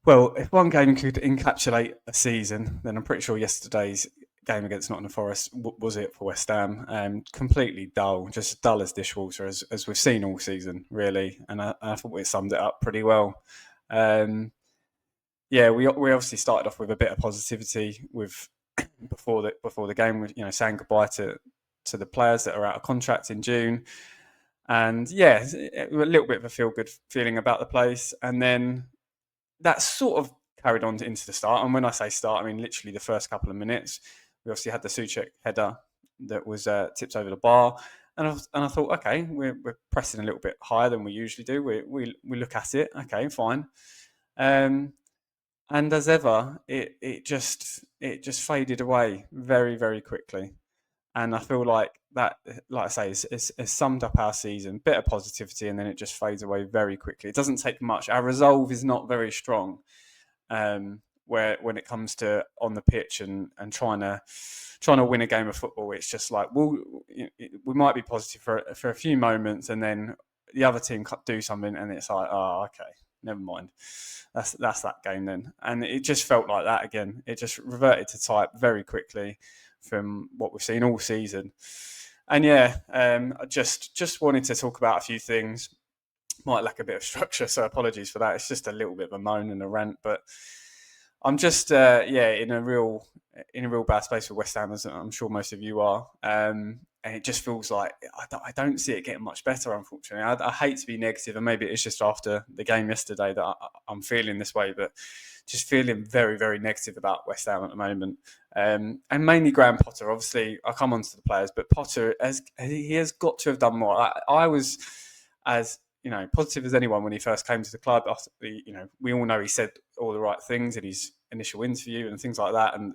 Well, if one game could encapsulate a season, then I'm pretty sure yesterday's game against Nottingham Forest was it for West Ham. Completely dull, just dull as dishwater, as we've seen all season, really. And I thought we summed it up pretty well. Um, yeah, we obviously started off with a bit of positivity with before the game, with saying goodbye to the players that are out of contract in June, and yeah, a little bit of a feel good feeling about the place, and then that sort of carried on into the start. And when I say start, I mean literally the first couple of minutes. We obviously had the Souček header that was tipped over the bar. And I thought, okay, we're pressing a little bit higher than we usually do. We look at it, okay, fine. And as ever, it just faded away very, very quickly. And I feel like that, like I say, is summed up our season. Bit of positivity, and then it just fades away very quickly. It doesn't take much. Our resolve is not very strong, where when it comes to on the pitch and trying to win a game of football. It's just like, well, we might be positive for a few moments, and then the other team do something, and it's like, oh, okay, never mind. That's that game then. And it just felt like that again. It just reverted to type very quickly from what we've seen all season. And yeah, I just wanted to talk about a few things. Might lack a bit of structure, so apologies for that. It's just a little bit of a moan and a rant, but I'm just in a real bad space for West Ham, as I'm sure most of you are. And it just feels like I don't see it getting much better, unfortunately. I hate to be negative, and maybe it's just after the game yesterday that I'm feeling this way, but just feeling very, very negative about West Ham at the moment. And mainly Graham Potter. Obviously, I'll come on to the players, but Potter, he has got to have done more. I was as positive as anyone when he first came to the club. We all know he said all the right things in his initial interview and things like that. And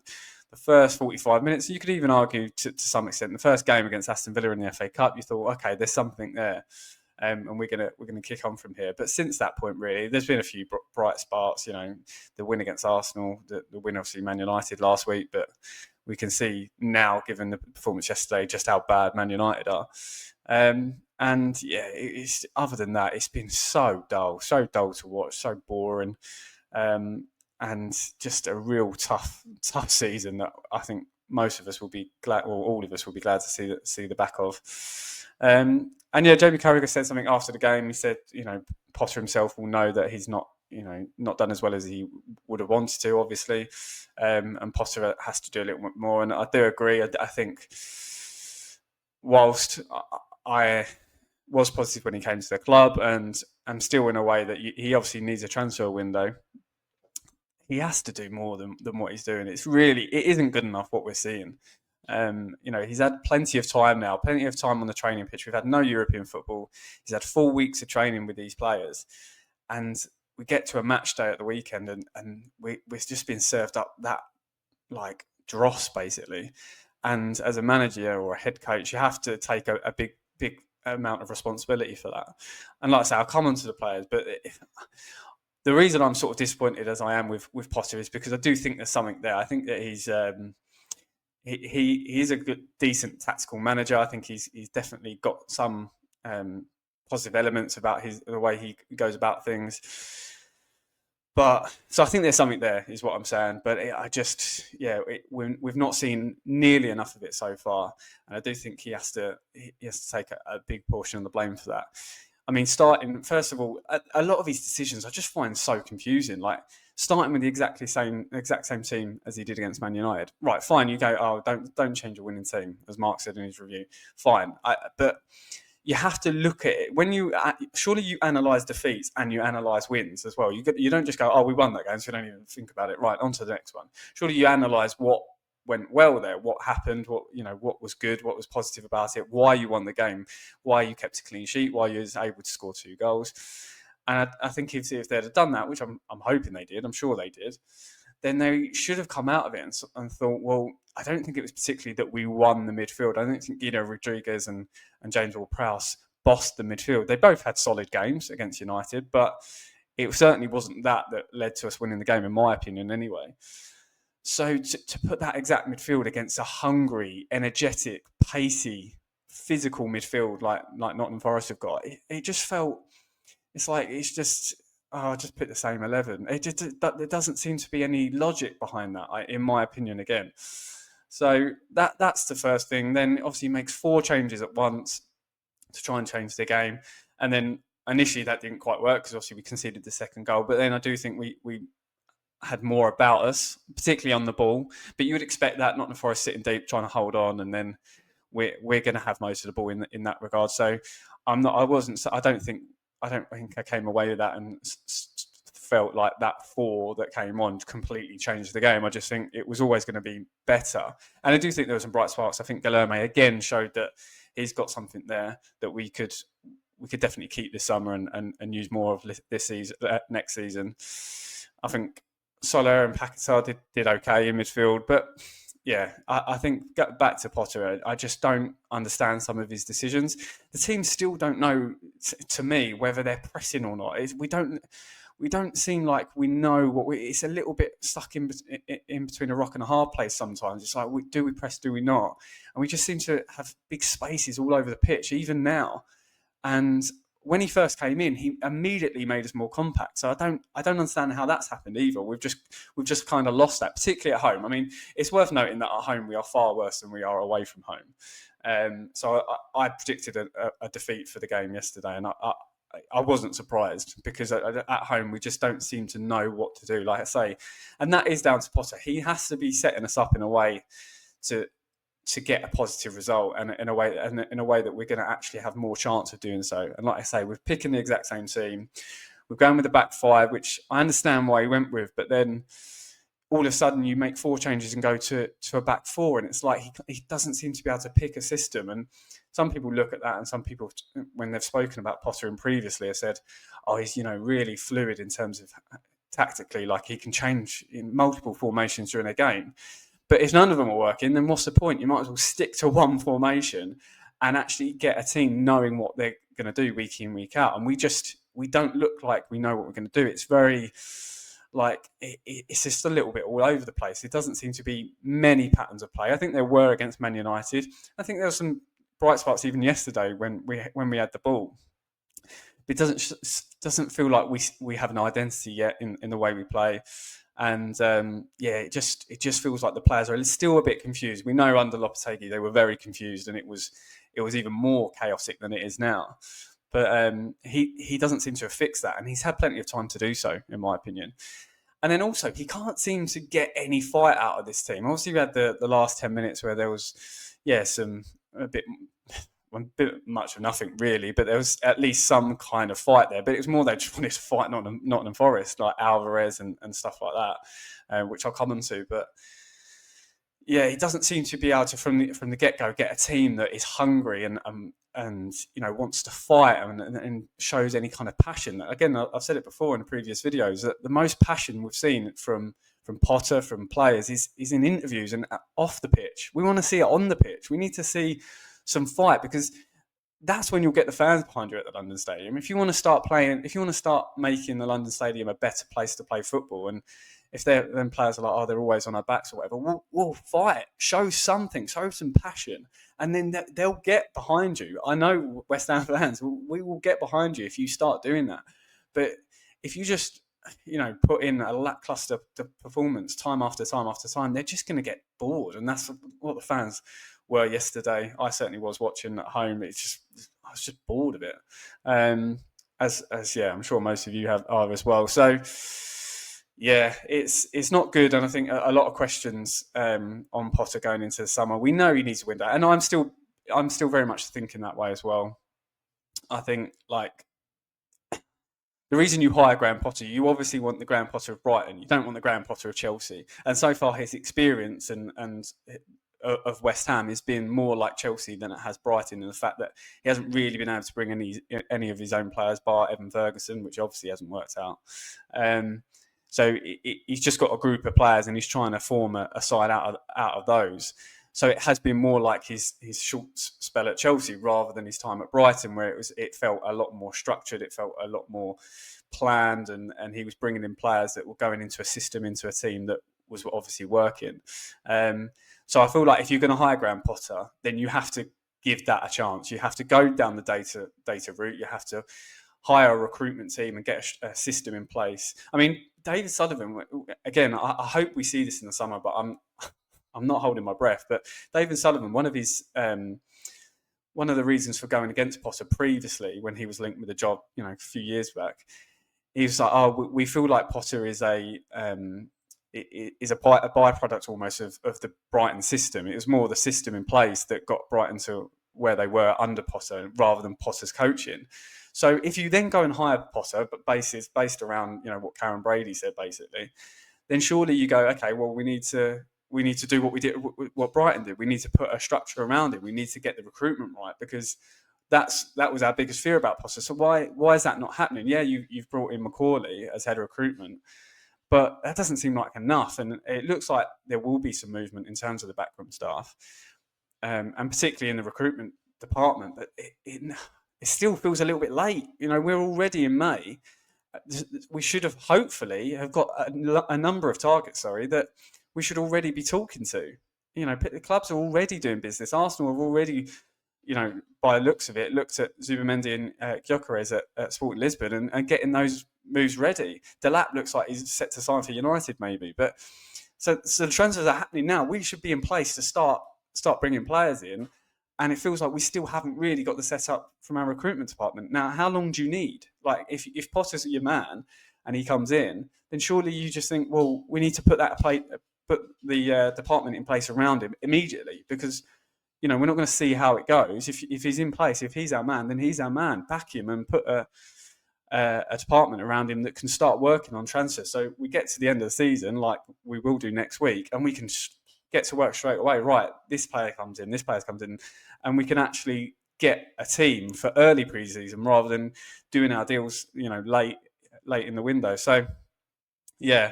the first 45 minutes, you could even argue to some extent, the first game against Aston Villa in the FA Cup, you thought, okay, there's something there. And we're gonna kick on from here. But since that point, really, there's been a few bright sparks. The win against Arsenal, the win obviously Man United last week, but we can see now, given the performance yesterday, just how bad Man United are. And yeah, it's other than that, it's been so dull to watch, so boring, and just a real tough season that I think most of us will be glad, or all of us will be glad to see the back of. And yeah, Jamie Carragher said something after the game. He said, Potter himself will know that he's not done as well as he would have wanted to, obviously, and Potter has to do a little bit more. And I do agree. I think whilst I was positive when he came to the club, and I'm still in a way that he obviously needs a transfer window, he has to do more than what he's doing. It isn't good enough what we're seeing. He's had plenty of time on the training pitch. We've had no European football. He's had 4 weeks of training with these players, and we get to a match day at the weekend, and we're just being served up that like dross basically. And as a manager or a head coach, you have to take a big amount of responsibility for that. And like I say, I'll come on to the players, but the reason I'm sort of disappointed as I am with Potter is because I do think there's something there. I think that he's he is a good, decent tactical manager. I think he's definitely got some positive elements about the way he goes about things. But so I think there's something there, is what I'm saying. But we've not seen nearly enough of it so far, and I do think he has to take a big portion of the blame for that. I mean, starting first of all, a lot of his decisions I just find so confusing. Like starting with the exact same team as he did against Man United. Right, fine. You go, oh, don't change your winning team, as Mark said in his review. Fine, but you have to look at it when surely you analyse defeats and you analyse wins as well. You don't just go, oh, we won that game, so we don't even think about it. Right, on to the next one. Surely you analyse what went well there, what happened, what was good, what was positive about it, why you won the game, why you kept a clean sheet, why you was able to score 2 goals. And I think if they'd have done that, which I'm hoping they did, I'm sure they did, then they should have come out of it and thought, well, I don't think it was particularly that we won the midfield. I don't think Guido Rodriguez and James Ward-Prowse bossed the midfield. They both had solid games against United, but it certainly wasn't that led to us winning the game, in my opinion, anyway. So to put that exact midfield against a hungry, energetic, pacey, physical midfield like Nottingham Forest have got, it just felt, it's like it's just oh, just pick the same 11. There doesn't seem to be any logic behind that, in my opinion. Again, so that's the first thing. Then obviously he makes 4 changes at once to try and change the game, and then initially that didn't quite work because obviously we conceded the second goal. But then I do think we had more about us, particularly on the ball. But you would expect that, Nottingham Forest sitting deep, trying to hold on, and then we're going to have most of the ball in that regard. So I don't think I came away with that and felt like that 4 that came on completely changed the game. I just think it was always going to be better. And I do think there were some bright sparks. I think Guilherme again showed that he's got something there that we could definitely keep this summer and use more of this season, next season. I think Soler and Paquetá did okay in midfield, but yeah, I think back to Potter, I just don't understand some of his decisions. The team still don't know, to me, whether they're pressing or not. We don't seem like we know it's a little bit stuck in between a rock and a hard place sometimes. It's like, do we press, do we not? And we just seem to have big spaces all over the pitch, even now. And when he first came in, he immediately made us more compact. So I don't understand how that's happened either. We've just kind of lost that, particularly at home. I mean, it's worth noting that at home we are far worse than we are away from home. So I predicted a defeat for the game yesterday, and I wasn't surprised because at home we just don't seem to know what to do, like I say, and that is down to Potter. He has to be setting us up in a way to get a positive result, and in a way that we're going to actually have more chance of doing so. And like I say, we're picking the exact same team. We're going with the back 5, which I understand why he went with, but then all of a sudden you make 4 changes and go to a back 4, and it's like he doesn't seem to be able to pick a system. And some people look at that, and some people, when they've spoken about Potter and previously, have said, oh, he's really fluid in terms of tactically, like he can change in multiple formations during a game. But if none of them are working, then what's the point? You might as well stick to one formation and actually get a team knowing what they're going to do week in, week out. And we don't look like we know what we're going to do. It's very like it's just a little bit all over the place. It doesn't seem to be many patterns of play. I think there were against Man United. I think there were some bright spots even yesterday when we had the ball. It doesn't feel like we have an identity yet in the way we play. And it just feels like the players are still a bit confused. We know under Lopetegui they were very confused, and it was even more chaotic than it is now. But he doesn't seem to have fixed that, and he's had plenty of time to do so, in my opinion. And then also, he can't seem to get any fight out of this team. Obviously, we had the last 10 minutes where there was, a bit much of nothing really, but there was at least some kind of fight there. But it was more they just wanted to fight Nottingham Forest, like Alvarez and stuff like that, which I'll come on to. But yeah, he doesn't seem to be able to from the get-go get a team that is hungry and wants to fight and shows any kind of passion. Again, I've said it before in the previous videos that the most passion we've seen from Potter, from players, is in interviews and off the pitch. We want to see it on the pitch. We need to see some fight, because that's when you'll get the fans behind you at the London Stadium. If you want to start making the London Stadium a better place to play football, and if then players are like, oh, they're always on our backs or whatever, we'll fight, show something, show some passion, and then they'll get behind you. I know West Ham fans, we will get behind you if you start doing that. But if you just put in a lacklustre performance time after time after time, they're just going to get bored, and that's what the fans were yesterday. I certainly was watching at home. I was just bored of it. As I'm sure most of you are as well. So yeah, it's not good, and I think a lot of questions on Potter going into the summer. We know he needs to win that, and I'm still very much thinking that way as well. I think the reason you hire Graham Potter, you obviously want the Graham Potter of Brighton. You don't want the Graham Potter of Chelsea. And so far, his experience and of West Ham has been more like Chelsea than it has Brighton, in the fact that he hasn't really been able to bring any of his own players, bar Evan Ferguson, which obviously hasn't worked out. So he's just got a group of players, and he's trying to form a side out of those. So it has been more like his short spell at Chelsea rather than his time at Brighton, where it felt a lot more structured, it felt a lot more planned, and he was bringing in players that were going into a system, into a team that was obviously working. So I feel like if you're going to hire Graham Potter, then you have to give that a chance. You have to go down the data route. You have to hire a recruitment team and get a system in place. I mean, David Sullivan, again, I hope we see this in the summer, but I'm not holding my breath. But David Sullivan, one of the reasons for going against Potter previously, when he was linked with a job, a few years back, he was like, "Oh, we feel like Potter is a byproduct almost of the Brighton system. It was more the system in place that got Brighton to where they were under Potter, rather than Potter's coaching." So if you then go and hire Potter, but based around what Karen Brady said, basically, then surely you go, okay, well, we need to do what Brighton did. We need to put a structure around it. We need to get the recruitment right, because that was our biggest fear about Potter. So why is that not happening? Yeah, you've brought in Macaulay as head of recruitment, but that doesn't seem like enough. And it looks like there will be some movement in terms of the backroom staff, and particularly in the recruitment department. But it still feels a little bit late. We're already in May. We should have hopefully have got a number of targets. That we should already be talking to. The clubs are already doing business. Arsenal have already, by the looks of it, looked at Zubamendi and Gyökeres at Sporting Lisbon and getting those moves ready. Delap looks like he's set to sign for United, maybe. But so the transfers are happening now. We should be in place to start bringing players in. And it feels like we still haven't really got the setup from our recruitment department. Now, how long do you need? Like, if Potter's your man and he comes in, then surely you just think, well, we need to put the department in place around him immediately, because we're not going to see how it goes. If he's in place, if he's our man, then he's our man. Back him and put a department around him that can start working on transfers. So we get to the end of the season, like we will do next week, and we can get to work straight away. Right, this player comes in, this player comes in, and we can actually get a team for early pre-season rather than doing our deals, late in the window. So yeah,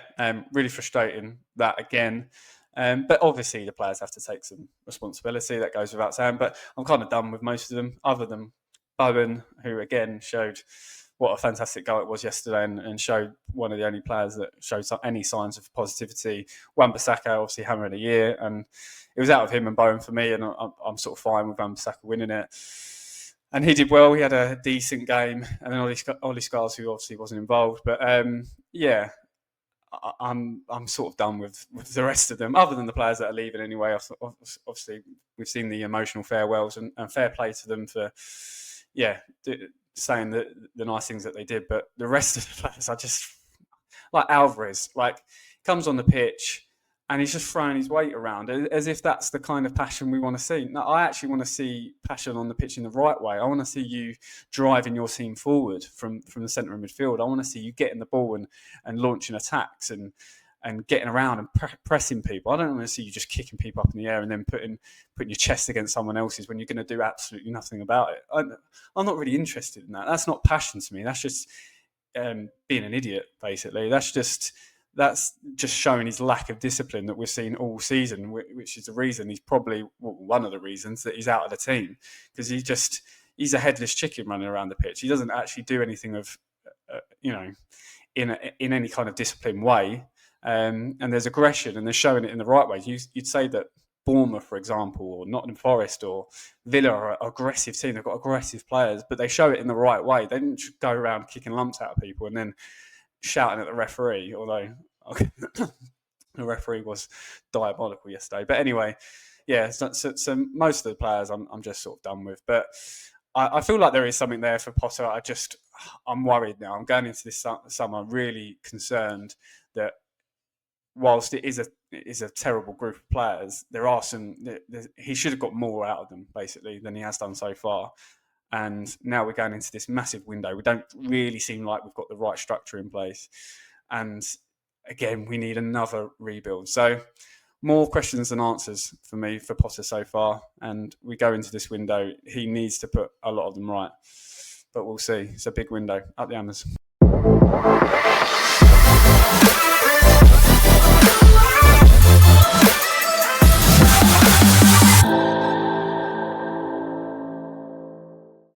really frustrating that again. But obviously the players have to take some responsibility. That goes without saying. But I'm kind of done with most of them, other than Bowen, who again showed what a fantastic goal it was yesterday, and showed one of the only players that showed any signs of positivity. Wan-Bissaka, obviously hammer of the year, and it was out of him and Bowen for me, and I'm sort of fine with Wan-Bissaka winning it. And he did well. He had a decent game, and then Ollie Scars, who obviously wasn't involved. But yeah, I'm sort of done with the rest of them, other than the players that are leaving anyway. Obviously, we've seen the emotional farewells, and fair play to them for saying the nice things that they did. But the rest of the players are just like Alvarez, comes on the pitch and he's just throwing his weight around as if that's the kind of passion we want to see. No, I actually want to see passion on the pitch in the right way. I want to see you driving your team forward from the centre of midfield. I want to see you getting the ball and launching attacks and getting around and pressing people. I don't want to see you just kicking people up in the air and then putting your chest against someone else's when you're going to do absolutely nothing about it. I'm not really interested in that. That's not passion to me. That's just being an idiot, basically. That's just showing his lack of discipline that we've seen all season, which is the reason he's probably one of the reasons that he's out of the team, because he's a headless chicken running around the pitch. He doesn't actually do anything of in any kind of disciplined way. And there's aggression, and they're showing it in the right way. You'd say that Bournemouth, for example, or Nottingham Forest or Villa are an aggressive team. They've got aggressive players, but they show it in the right way. They didn't go around kicking lumps out of people and then shouting at the referee, although the referee was diabolical yesterday. But anyway, yeah, so most of the players I'm just sort of done with. But I feel like there is something there for Potter. I'm worried now. I'm going into this summer really concerned that whilst it is a terrible group of players, there are he should have got more out of them, basically, than he has done so far. And now we're going into this massive window. We don't really seem like we've got the right structure in place. And again, we need another rebuild. So more questions than answers for me for Potter so far. And we go into this window. He needs to put a lot of them right. But we'll see. It's a big window. Up the hammers.